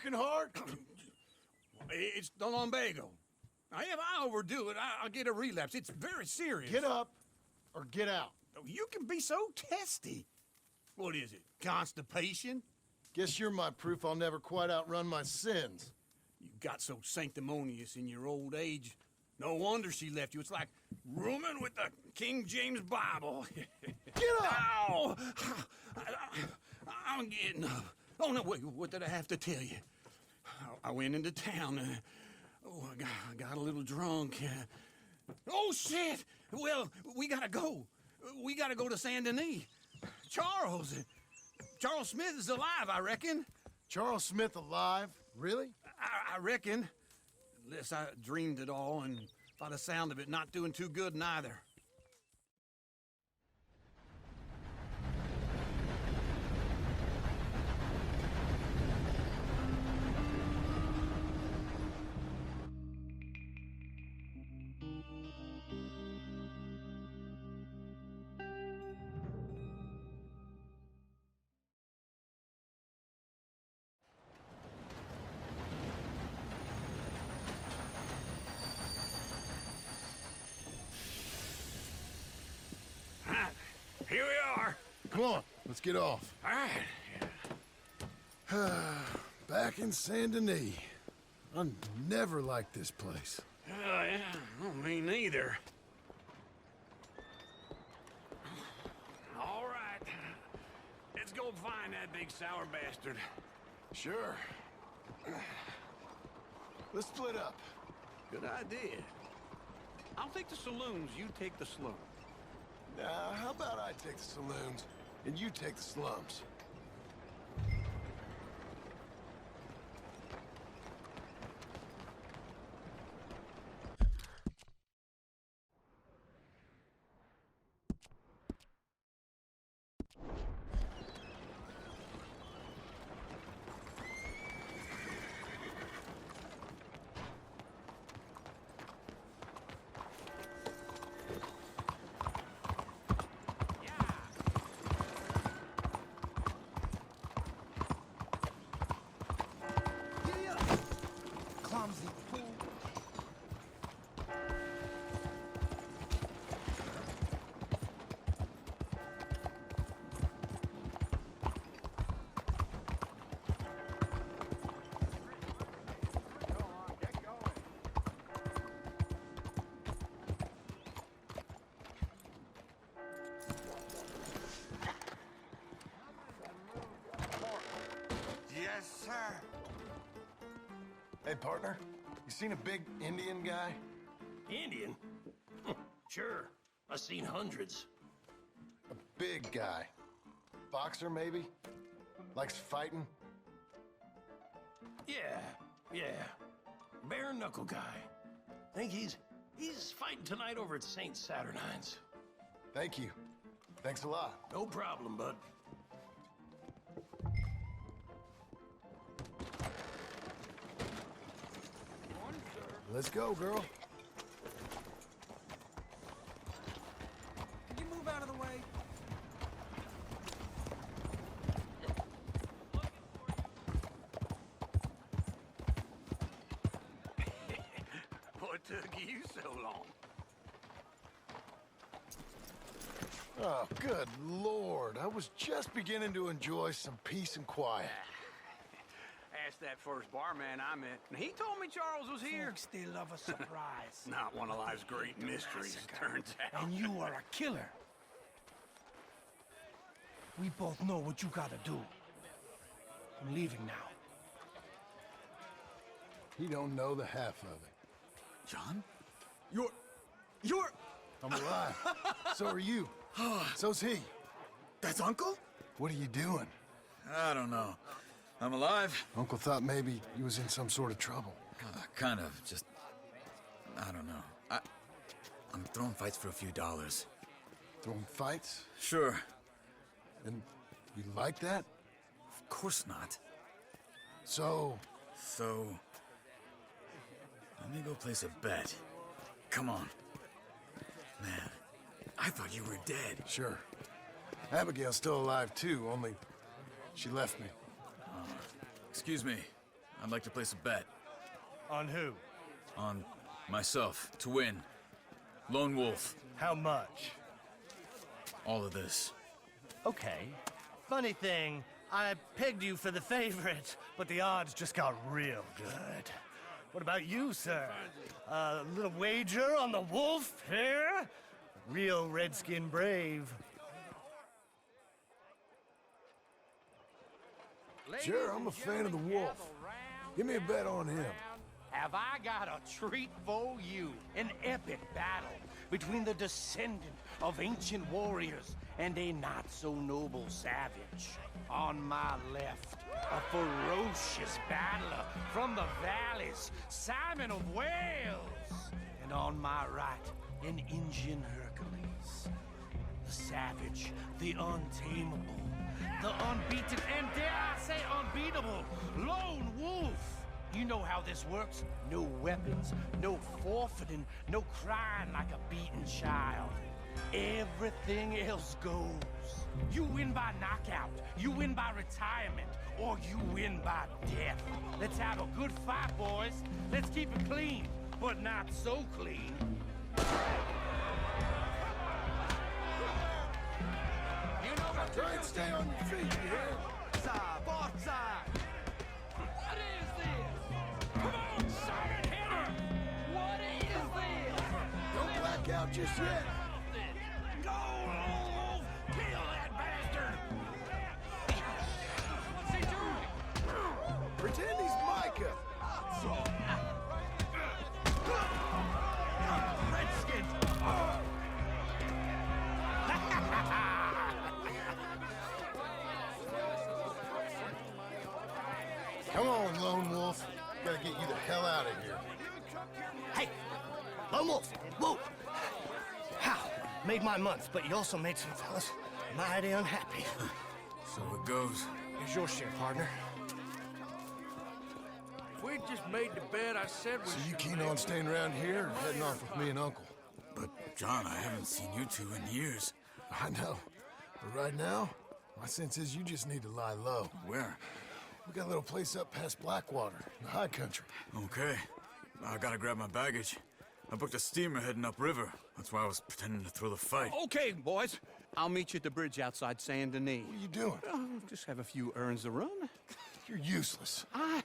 working hard? It's the lumbago. Now, if I overdo it, I'll get a relapse. It's very serious. Get up or get out. You can be so testy. What is it, constipation? Guess you're my proof I'll never quite outrun my sins. You got so sanctimonious in your old age. No wonder she left you. It's like rooming with the King James Bible. Get up! Ow! I'm getting up. Oh, no, wait, what did I have to tell you? I went into town. I got a little drunk. Oh, shit! Well, we gotta go. We gotta go to Saint Denis. Charles Smith is alive, I reckon. Charles Smith alive? Really? I reckon. Unless I dreamed it all, and by the sound of it, not doing too good neither. Here we are. Come on, let's get off. All right. Back in Saint Denis. I never liked this place. Yeah, well, me neither. All right. Let's go find that big sour bastard. Sure. Let's split up. Good idea. I'll take the saloons, you take the slum. Now, how about I take the saloons and you take the slums? Clumsy fool. Yes, sir. Hey, partner, you seen a big Indian guy? Indian? Sure. I've seen hundreds. A big guy. Boxer, maybe? Likes fighting? Yeah. Bare knuckle guy. Think he's fighting tonight over at St. Saturnine's. Thank you. Thanks a lot. No problem, bud. Let's go, girl. Can you move out of the way? What took you so long? Oh, good Lord. I was just beginning to enjoy some peace and quiet. Asked that first barman I met, and he told me Charles was here. Folks, they love a surprise. Not one of life's great mysteries, turns out. And you are a killer. We both know what you gotta do. I'm leaving now. He don't know the half of it. John? You're... I'm alive. So are you. So's he. That's Uncle? What are you doing? I don't know. I'm alive. Uncle thought maybe you was in some sort of trouble. Kind of, just... I don't know. I'm throwing fights for a few dollars. Throwing fights? Sure. And you like that? Of course not. So, So... let me go place a bet. Come on. Man, I thought you were dead. sure. Abigail's still alive too, only she left me. Excuse me. I'd like to place a bet. On who? On myself, to win. Lone Wolf. How much? All of this. Okay. Funny thing, I pegged you for the favorite, but the odds just got real good. What about you, sir? A little wager on the wolf here? Real redskin brave. Sure, I'm a fan of the wolf. Give me a bet on him. Have I got a treat for you? An epic battle between the descendant of ancient warriors and a not-so-noble savage. On my left, a ferocious battler from the valleys, Simon of Wales. And on my right, an Indian Hercules. The savage, the untamable, the unbeaten, and dare I say unbeatable, Lone Wolf. You know how this works. No weapons, no forfeiting, no crying like a beaten child. Everything else goes. You win by knockout, you win by retirement, or you win by death. Let's have a good fight, boys. Let's keep it clean, but not so clean. You know what? Try and stay on your feet, you hear? Both sides. What is this? Come on, Simon, hit her! What is this? Don't black out just yet. Go, Wolf! Kill that bastard! What's he doing? Pretend he's Micah. Redskins! Come on, Lone Wolf. Gotta get you the hell out of here. Hey! Lone Wolf! Whoa! How? Made my month, but you also made some fellas mighty unhappy. So it goes. Here's your share, partner. If we'd just made the bet I said we So you should keen make- on staying around here or heading off with me and Uncle? But, John, I haven't seen you two in years. I know. But right now, my sense is you just need to lie low. Where? We got a little place up past Blackwater, in the high country. Okay. I gotta grab my baggage. I booked a steamer heading upriver. That's why I was pretending to throw the fight. Okay, boys. I'll meet you at the bridge outside Saint Denis. What are you doing? Oh, just have a few errands to run. You're useless. I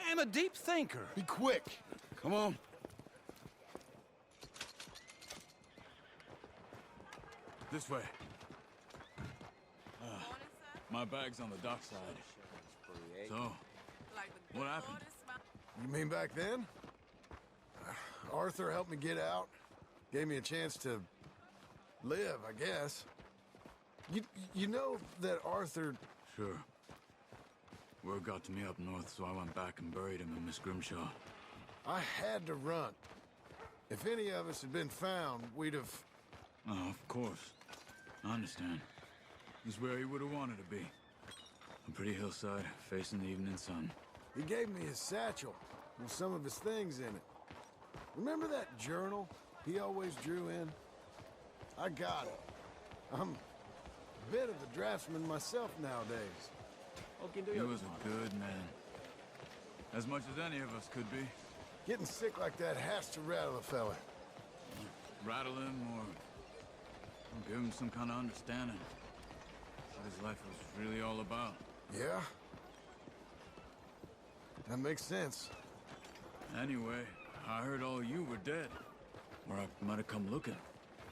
am a deep thinker. Be quick. Come on. This way. My bag's on the dockside. So, what happened? You mean back then? Arthur helped me get out. Gave me a chance to live, I guess. You know that Arthur... Sure. Word got to me up north, so I went back and buried him in Miss Grimshaw. I had to run. If any of us had been found, we'd have... Oh, of course. I understand. He's where he would have wanted to be. A pretty hillside, facing the evening sun. He gave me his satchel with some of his things in it. Remember that journal he always drew in? I got it. I'm a bit of a draftsman myself nowadays. He was a good man. As much as any of us could be. Getting sick like that has to rattle a fella. Rattle him or give him some kind of understanding. What his life was really all about. Yeah? That makes sense. Anyway, I heard all you were dead. Or I might have come looking.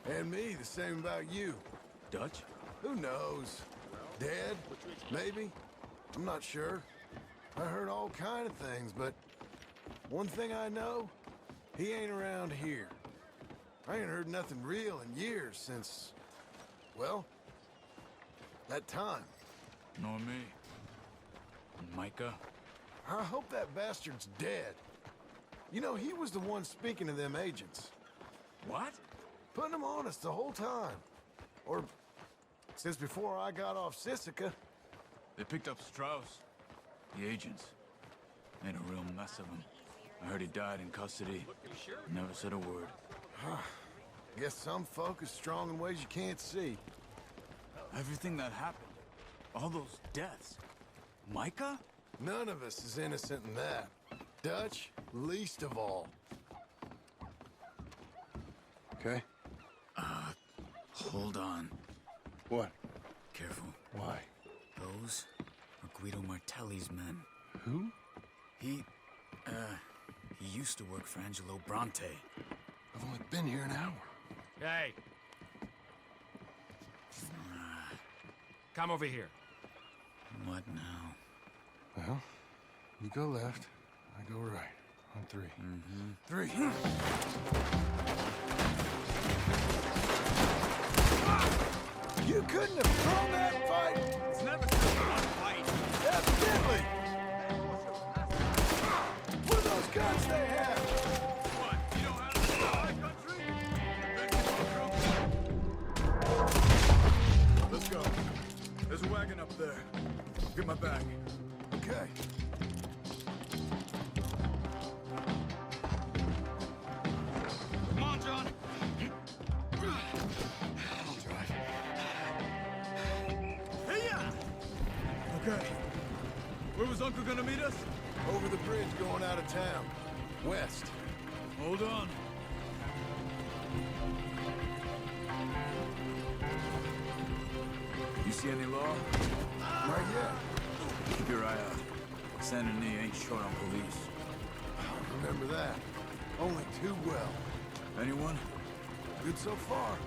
And me, the same about you. Dutch? Who knows? Dead? Maybe? I'm not sure. I heard all kind of things, but one thing I know, he ain't around here. I ain't heard nothing real in years since, well, that time. Nor me. And Micah? I hope that bastard's dead. You know, he was the one speaking to them agents. What? Putting them on us the whole time. Or since before I got off Sisika. They picked up Strauss. The agents. Made a real mess of him. I heard he died in custody. Never said a word. Guess some folk is strong in ways you can't see. Everything that happened. All those deaths. Micah? None of us is innocent in that. Dutch, least of all. Okay? Hold on. What? Careful. Why? Those are Guido Martelli's men. Who? He used to work for Angelo Bronte. I've only been here an hour. Hey. Come over here. What now? Well, you go left, I go right. On three. Three. You couldn't have thrown that fight! It's never been a fight. Evidently! What are those guns they have? What? You know how to fly, country? Let's go. There's a wagon up there. Get my bag. Okay. Come on, John. I'll drive. Okay. Where was Uncle gonna meet us? Over the bridge going out of town. West. Hold on. You see any law? Not yet. Keep your eye out. Saint Denis ain't short on police. Remember that. Only too well. Anyone? Good so far.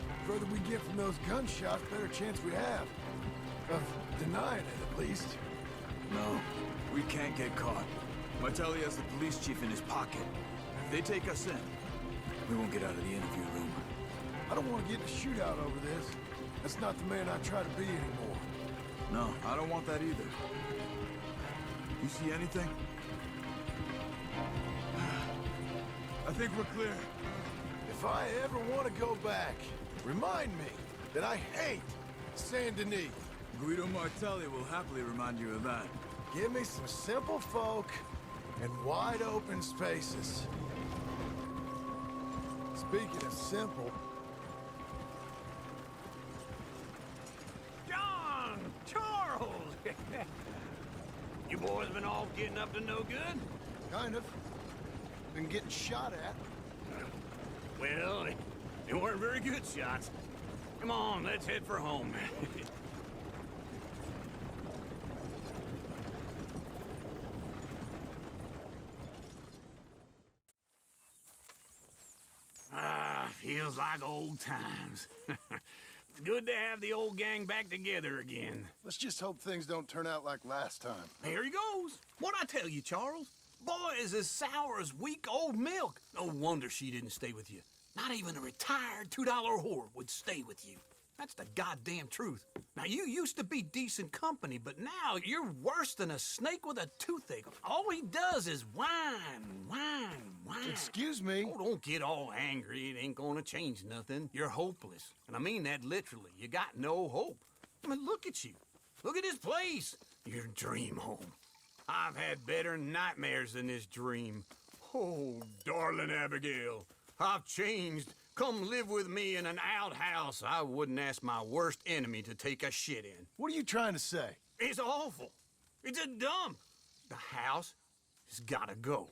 The further we get from those gunshots, better chance we have. Of denying it, at least. No. We can't get caught. Martelli has the police chief in his pocket. If they take us in, we won't get out of the interview room. I don't want to get in a shootout over this. That's not the man I try to be anymore. No, I don't want that either. You see anything? I think we're clear. If I ever want to go back, remind me that I hate Saint Denis. Guido Martelli will happily remind you of that. Give me some simple folk and wide open spaces. Speaking of simple, John! Charles! You boys been all getting up to no good? kind of. Been getting shot at. Well, they weren't very good shots. Come on, let's head for home. Feels like old times. It's good to have the old gang back together again. Let's just hope things don't turn out like last time. Here he goes. What'd I tell you, Charles? Boy is as sour as week-old milk. No wonder she didn't stay with you. Not even a retired $2 whore would stay with you. That's the goddamn truth. Now, you used to be decent company, but now you're worse than a snake with a toothache. All he does is whine, whine, whine. Excuse me. Oh, don't get all angry. It ain't gonna change nothing. You're hopeless. And I mean that literally. You got no hope. I mean, look at you. Look at this place. Your dream home. I've had better nightmares than this dream. Oh, darling Abigail, I've changed. Come live with me in an outhouse I wouldn't ask my worst enemy to take a shit in. What are you trying to say? It's awful. It's a dump. The house has gotta go.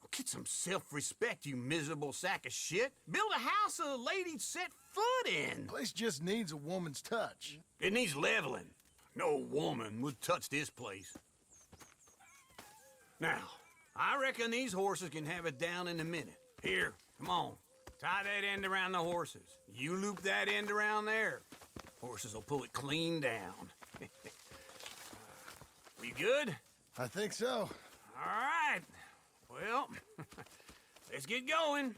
Get some self-respect, you miserable sack of shit. Build a house a lady'd set foot in. Place just needs a woman's touch. It needs leveling. No woman would touch this place. Now, I reckon these horses can have it down in a minute. Here, come on. Tie that end around the horses. You loop that end around there. Horses will pull it clean down. We good? I think so. All right. Well, let's get going.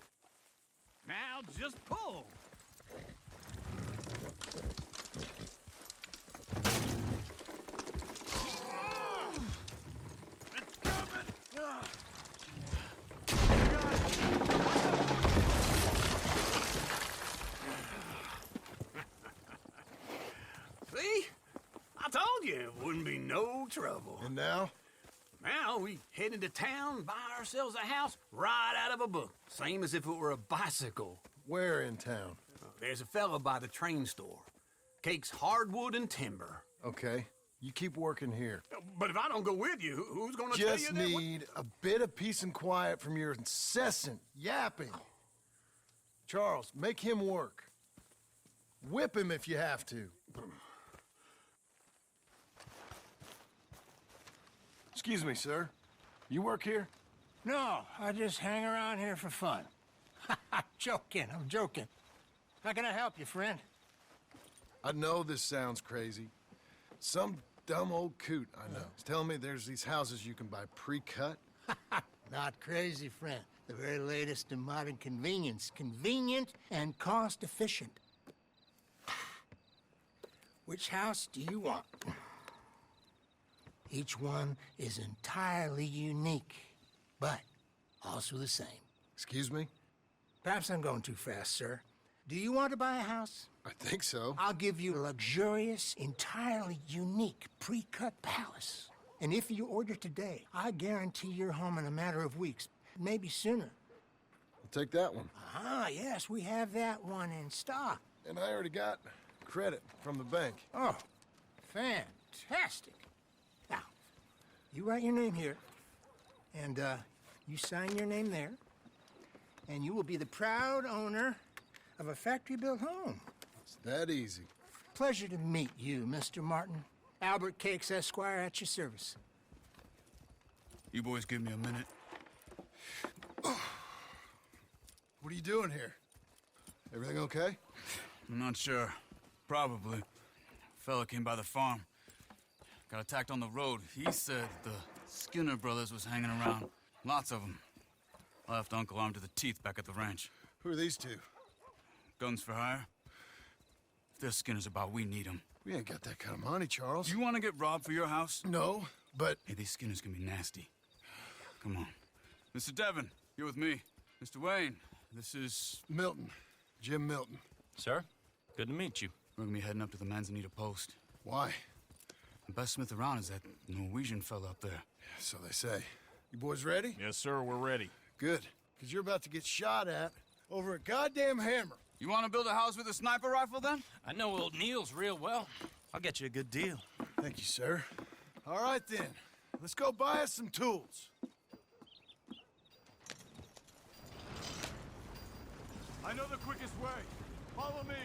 Now just pull. See? I told you it wouldn't be no trouble. And now? Now we head into town, buy ourselves a house right out of a book. Same as if it were a bicycle. Where in town? There's a fella by the train store. Cakes hardwood and timber. Okay. You keep working here. But if I don't go with you, who's gonna tell you Just that? need a bit of peace and quiet from your incessant yapping. Charles, make him work. Whip him if you have to. Excuse me, sir. You work here? No, I just hang around here for fun. I'm joking. How can I help you, friend? I know this sounds crazy. Some dumb old coot I know is telling me there's these houses you can buy pre-cut. Not crazy, friend. The very latest in modern convenience. Convenient and cost-efficient. Which house do you want? Each one is entirely unique, but also the same. Excuse me? Perhaps I'm going too fast, sir. Do you want to buy a house? I think so. I'll give you a luxurious, entirely unique pre-cut palace. And if you order today, I guarantee you're home in a matter of weeks, maybe sooner. I'll take that one. Ah, yes, we have that one in stock. And I already got credit from the bank. Oh, fantastic. Now, you write your name here, and you sign your name there, and you will be the proud owner of a factory-built home. It's that easy. Pleasure to meet you, Mr. Martin. Albert Cakes, Esquire, at your service. You boys give me a minute. What are you doing here? Everything okay? I'm not sure. Probably. Fella came by the farm. Got attacked on the road. He said the Skinner brothers was hanging around. Lots of them. I left Uncle armed to the teeth back at the ranch. Who are these two? Guns for hire? If there's Skinner's about, we need them. We ain't got that kind of money, Charles. You want to get robbed for your house? No, but... Hey, these Skinners can be nasty. Come on. Mr. Devon, you're with me. Mr. Wayne, this is... Milton. Jim Milton. Sir, good to meet you. We're gonna be heading up to the Manzanita post. Why? The best smith around is that Norwegian fella up there. So they say. You boys ready? Yes, sir, we're ready. Good. Because you're about to get shot at over a goddamn hammer. You want to build a house with a sniper rifle, then? I know old Neil's real well. I'll get you a good deal. Thank you, sir. All right, then. Let's go buy us some tools. I know the quickest way. Follow me.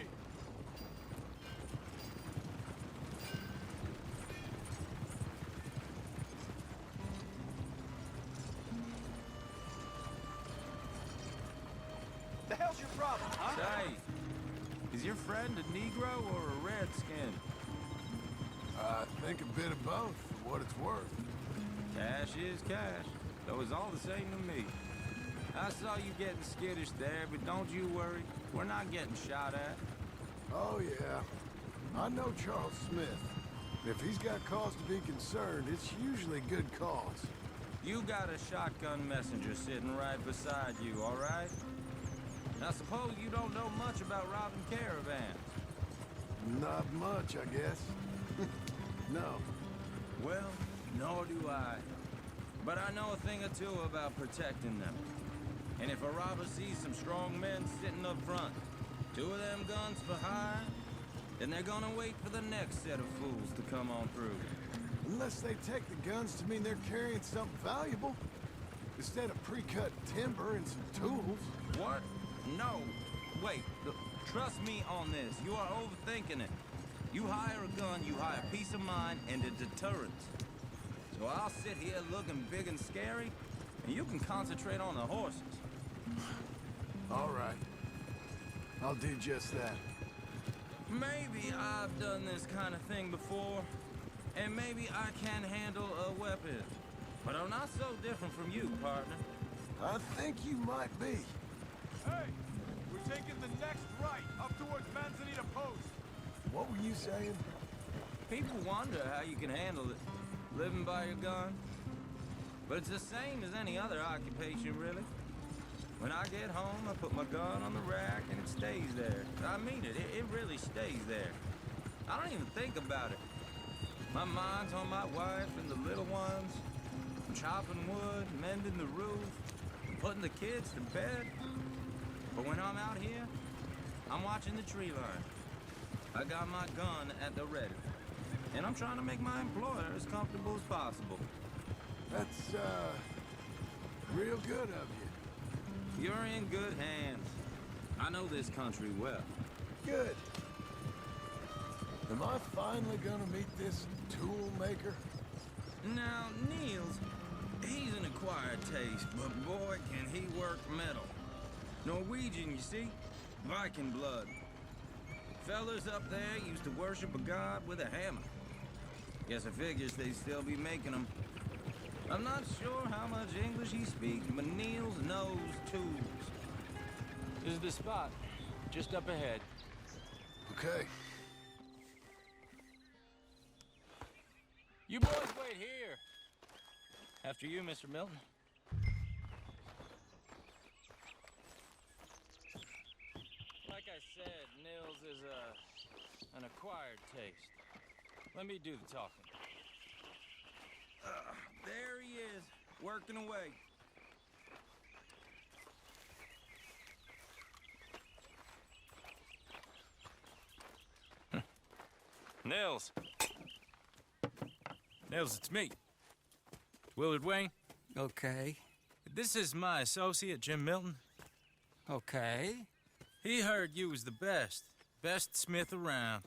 The hell's your problem, huh? Say, is your friend a Negro or a Redskin? I think a bit of both, for what it's worth. Cash is cash, though it's all the same to me. I saw you getting skittish there, but don't you worry. We're not getting shot at. Oh, yeah. I know Charles Smith. If he's got cause to be concerned, it's usually good cause. You got a shotgun messenger sitting right beside you, all right? Now suppose you don't know much about robbing caravans. Not much, I guess. No. Well, nor do I. But I know a thing or two about protecting them. And if a robber sees some strong men sitting up front, 2 of them guns for hire, then they're gonna wait for the next set of fools to come on through. Unless they take the guns to mean they're carrying something valuable. Instead of pre-cut timber and some tools. What? No. Wait, trust me on this. You are overthinking it. You hire a gun, you hire peace of mind and a deterrent. So I'll sit here looking big and scary, and you can concentrate on the horses. All right. I'll do just that. Maybe I've done this kind of thing before, and maybe I can handle a weapon. But I'm not so different from you, partner. I think you might be. Hey, we're taking the next right up towards Manzanita Post. What were you saying? People wonder how you can handle it, living by your gun. But it's the same as any other occupation, really. When I get home, I put my gun on the rack and it stays there. I mean it, it really stays there. I don't even think about it. My mind's on my wife and the little ones. I'm chopping wood, mending the roof, putting the kids to bed. But when I'm out here, I'm watching the tree line. I got my gun at the ready. and I'm trying to make my employer as comfortable as possible. That's, real good of you. You're in good hands. I know this country well. Good. Am I finally gonna meet this tool maker? Now, Niels, he's an acquired taste, but boy, can he work metal. Norwegian, you see? Viking blood. Fellas up there used to worship a god with a hammer. Guess I figures they'd still be making them. I'm not sure how much English he speaks, but Niels knows tools. This is the spot. Just up ahead. Okay. You boys wait here. After you, Mr. Milton. Like I said, Nils is an acquired taste. Let me do the talking. There he is, working away. Nils. Nils, it's me. Willard Wayne. Okay. This is my associate, Jim Milton. Okay. He heard you was the best. Best smith around.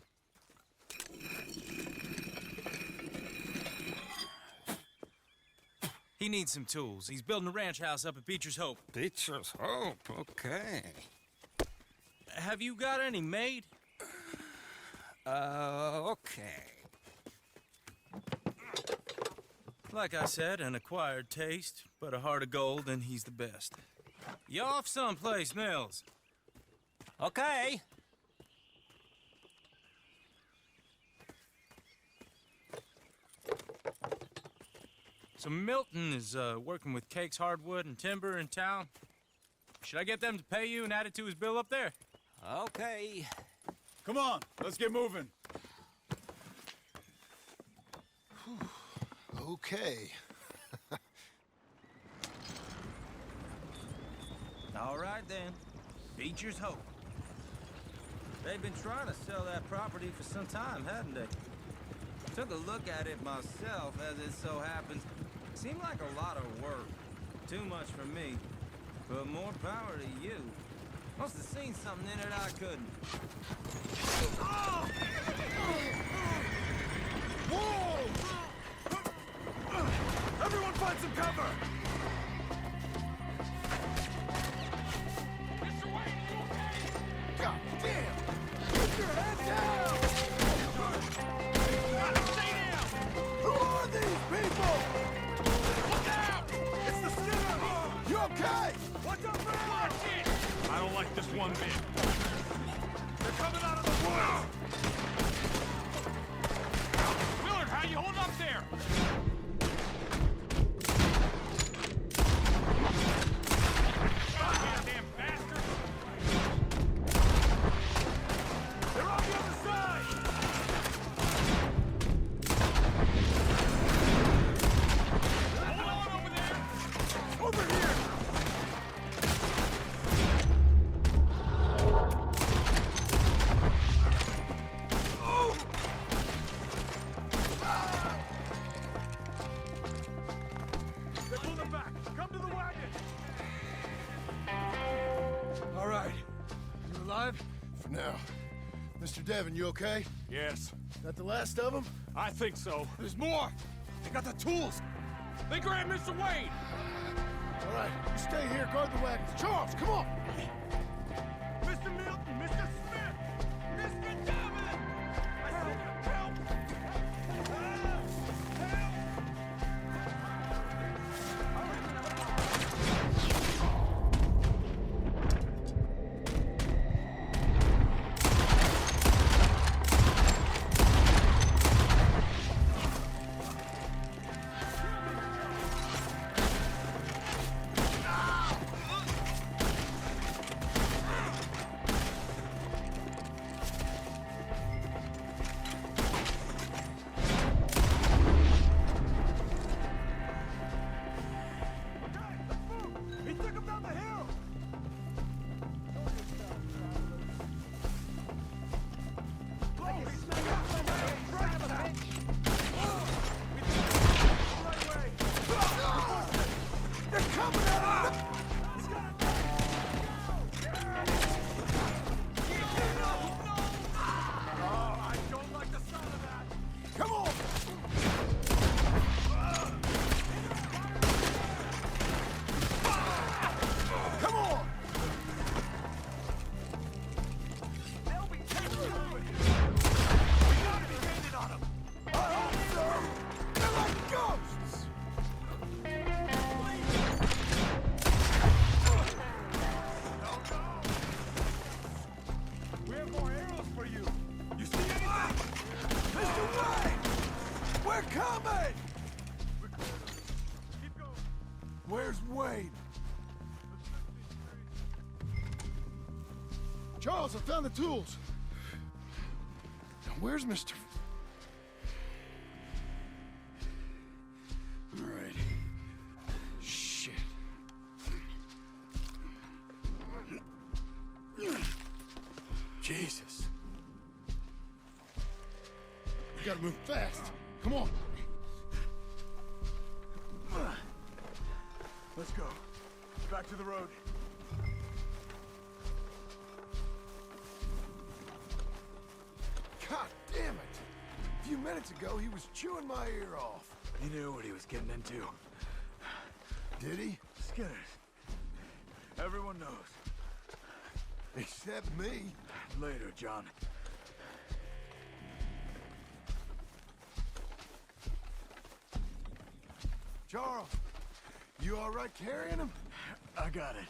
He needs some tools. He's building a ranch house up at Beecher's Hope. Beecher's Hope, okay. Have you got any made? Okay. Like I said, an acquired taste, but a heart of gold, and he's the best. You off someplace, Nils? Okay. So Milton is working with Cakes Hardwood and Timber in town. Should I get them to pay you and add it to his bill up there? Okay. Come on, let's get moving. Okay. All right, then. Beecher's Hope. They've been trying to sell that property for some time, hadn't they? Took a look at it myself, as it so happens. Seemed like a lot of work. Too much for me. But more power to you. Must have seen something in it I couldn't. Whoa! Everyone find some cover! Mr. Wayne, you okay? God damn! Keep your head down! Stay down! Who are these people? Look out! It's the Skinner! You okay? What's up, man? Watch it! I don't like this one bit. They're coming out of the woods! Willard, how you holding up there? Goddamn bastard! They're on the other side! Hold on over there! Over here! They're pulling back! Come to the wagon! All right. You alive? For now. Mr. Devon, you okay? Yes, That the last of them? I think so. There's more! They got the tools! They grabbed Mr. Wayne! All right. You stay here, guard the wagons. Charles, come on! Mr. Milton! Mr. Smith! Mr. Devon! I said help! Charles, I found the tools. Now, where's Mr. All right. Shit. Jesus. We gotta move fast. Come on. Let's go. Back to the road. God damn it! A few minutes ago, he was chewing my ear off. He knew what he was getting into. Did he? Skinners. Everyone knows. Except me. Later, John. Charles, you all right carrying him? I got it.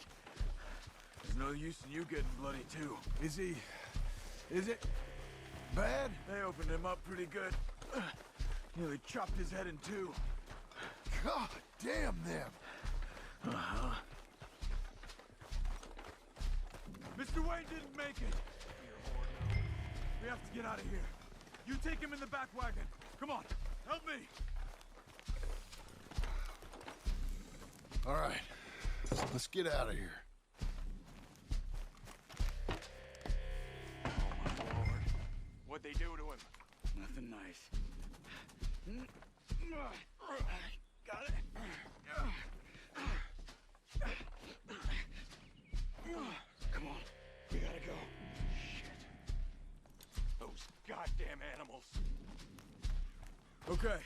There's no use in you getting bloody, too. Is it bad? They opened him up pretty good. Nearly chopped his head in two. God damn them. Uh-huh. Mr. Wayne didn't make it. We have to get out of here. You take him in the back wagon. Come on, help me. All right, let's get out of here. Oh, my Lord. What'd they do to him? Nothing nice. Got it. Come on, we gotta go. Shit. Those goddamn animals. Okay.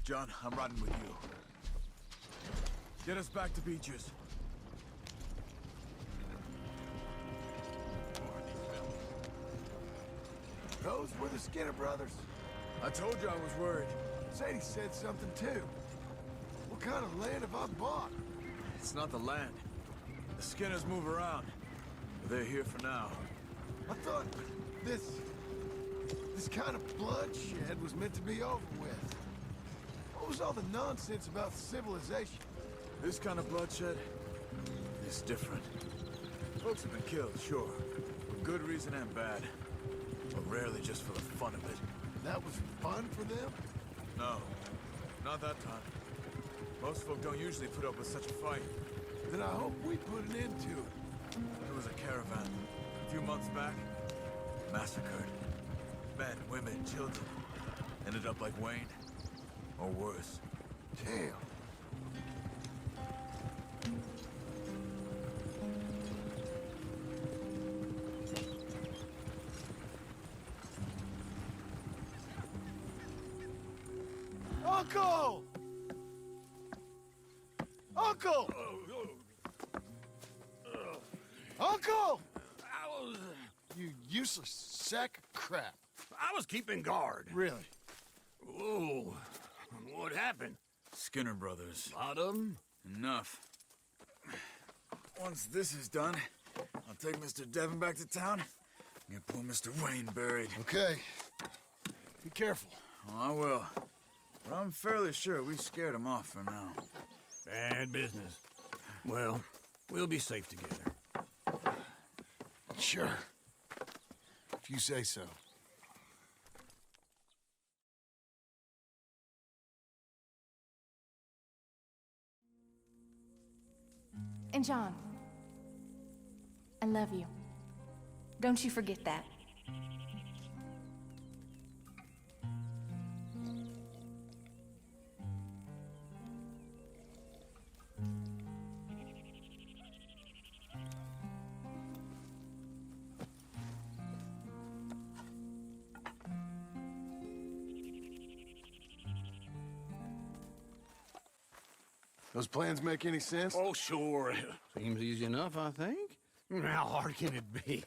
John, I'm riding with you. Get us back to Beaches. Those were the Skinner brothers. I told you I was worried. Sadie said something too. What kind of land have I bought? It's not the land. The Skinners move around. But they're here for now. I thought this kind of bloodshed was meant to be over with. What was all the nonsense about civilization? This kind of bloodshed is different. Folks have been killed, sure. For good reason and bad. But rarely just for the fun of it. That was fun for them? No. Not that time. Most folk don't usually put up with such a fight. Then I hope we put an end to it. There was a caravan. A few months back. Massacred. Men, women, children. Ended up like Wayne. Or worse. Damn. Uncle! Uncle! Uncle! You useless sack of crap. I was keeping guard. Really? Whoa. What happened? Skinner brothers. Lot of them? Enough. Once this is done, I'll take Mr. Devon back to town and get poor Mr. Wayne buried. Okay. Be careful. Oh, I will. But I'm fairly sure we scared him off for now. Bad business. Well, we'll be safe together. Sure. If you say so. And John, I love you. Don't you forget that. Those plans make any sense? Oh, sure. Seems easy enough, I think. How hard can it be?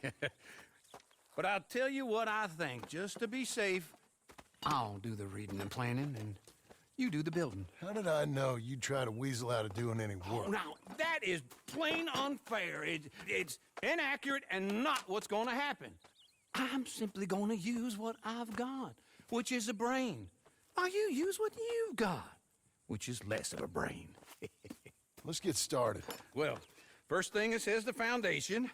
But I'll tell you what I think. Just to be safe, I'll do the reading and planning, and you do the building. How did I know you'd try to weasel out of doing any work? Now, that is plain unfair. It's inaccurate and not what's going to happen. I'm simply going to use what I've got, which is a brain. While you use what you've got, which is less of a brain. Let's get started. Well, first thing it says the foundation.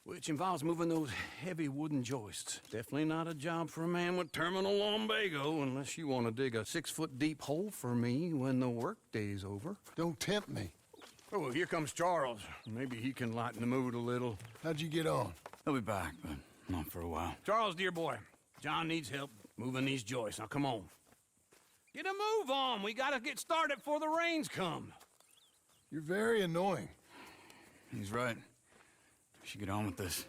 which involves moving those heavy wooden joists. Definitely not a job for a man with terminal lumbago, unless you want to dig a 6-foot deep hole for me when the workday's over. Don't tempt me. Oh, well, here comes Charles. Maybe he can lighten the mood a little. How'd you get on? He'll be back, but not for a while. Charles, dear boy, John needs help moving these joists. Now, come on. Get a move on. We gotta get started before the rains come. You're very annoying. He's right. We should get on with this.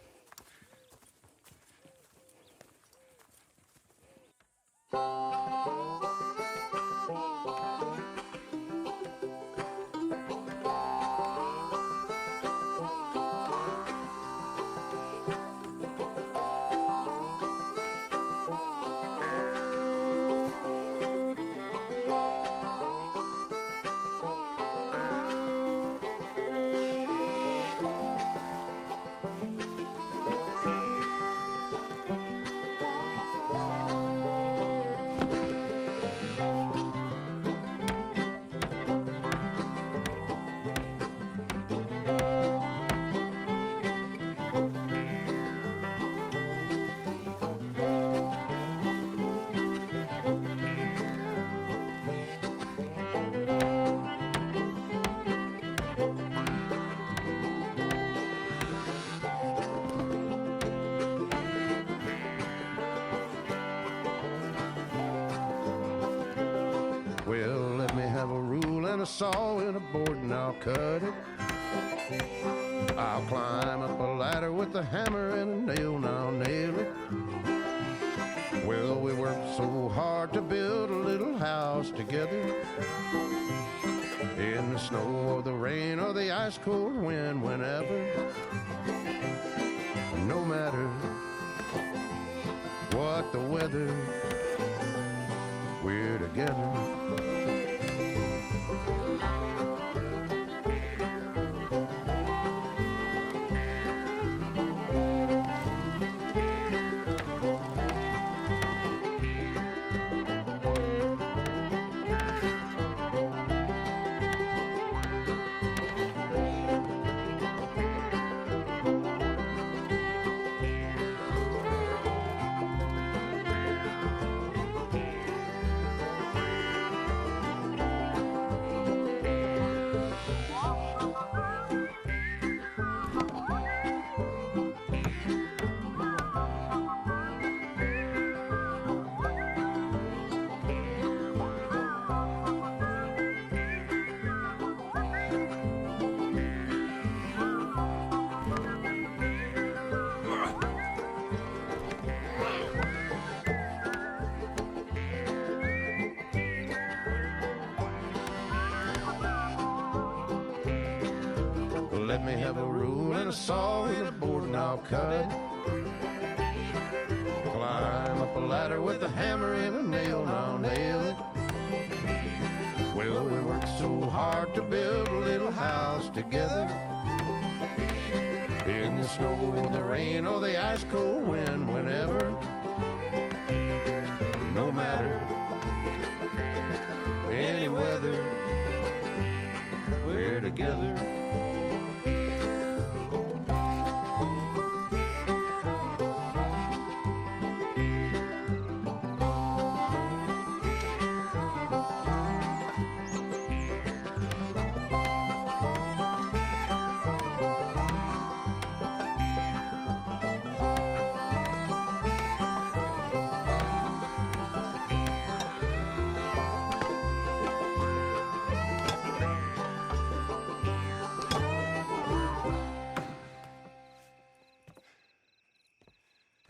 Well, let me have a rule and a saw and a board and I'll cut it. I'll climb up a ladder with a hammer and a nail and I'll nail it. Well, we worked so hard to build a little house together. In the snow or the rain or the ice cold wind, whenever. No matter what the weather, we're together. Let me have a rule and a saw and a board and I'll cut it. Climb up a ladder with a hammer and a nail and I'll nail it. Well, we worked so hard to build a little house together. In the snow or the rain or the ice cold wind, whenever. No matter any weather, we're together.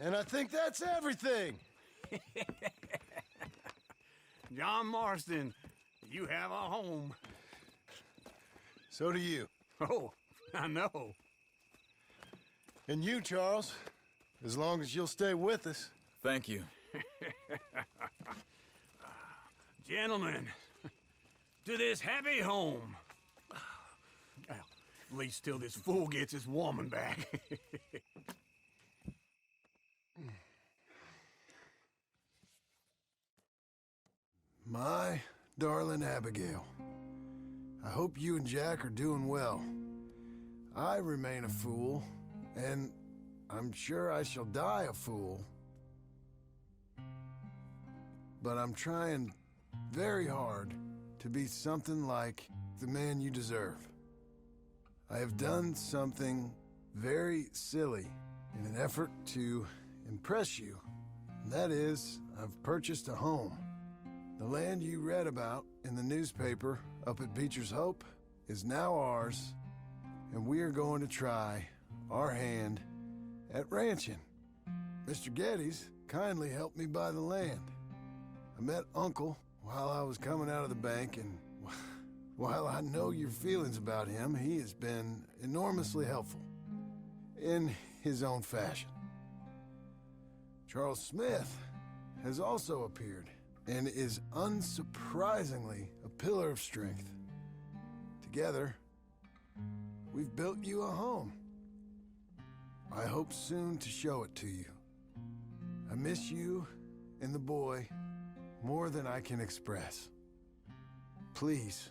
And I think that's everything. John Marston, you have a home. So do you. Oh, I know. And you, Charles, as long as you'll stay with us. Thank you. Gentlemen, to this happy home. Well, at least till this fool gets his woman back. My darling Abigail, I hope you and Jack are doing well. I remain a fool, and I'm sure I shall die a fool. But I'm trying very hard to be something like the man you deserve. I have done something very silly in an effort to impress you. And that is, I've purchased a home. The land you read about in the newspaper up at Beecher's Hope is now ours, and we are going to try our hand at ranching. Mr. Geddes kindly helped me buy the land. I met Uncle while I was coming out of the bank, and while I know your feelings about him, he has been enormously helpful in his own fashion. Charles Smith has also appeared and is unsurprisingly a pillar of strength. Together, we've built you a home. I hope soon to show it to you. I miss you and the boy more than I can express. Please,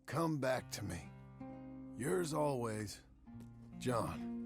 come back to me. Yours always, John.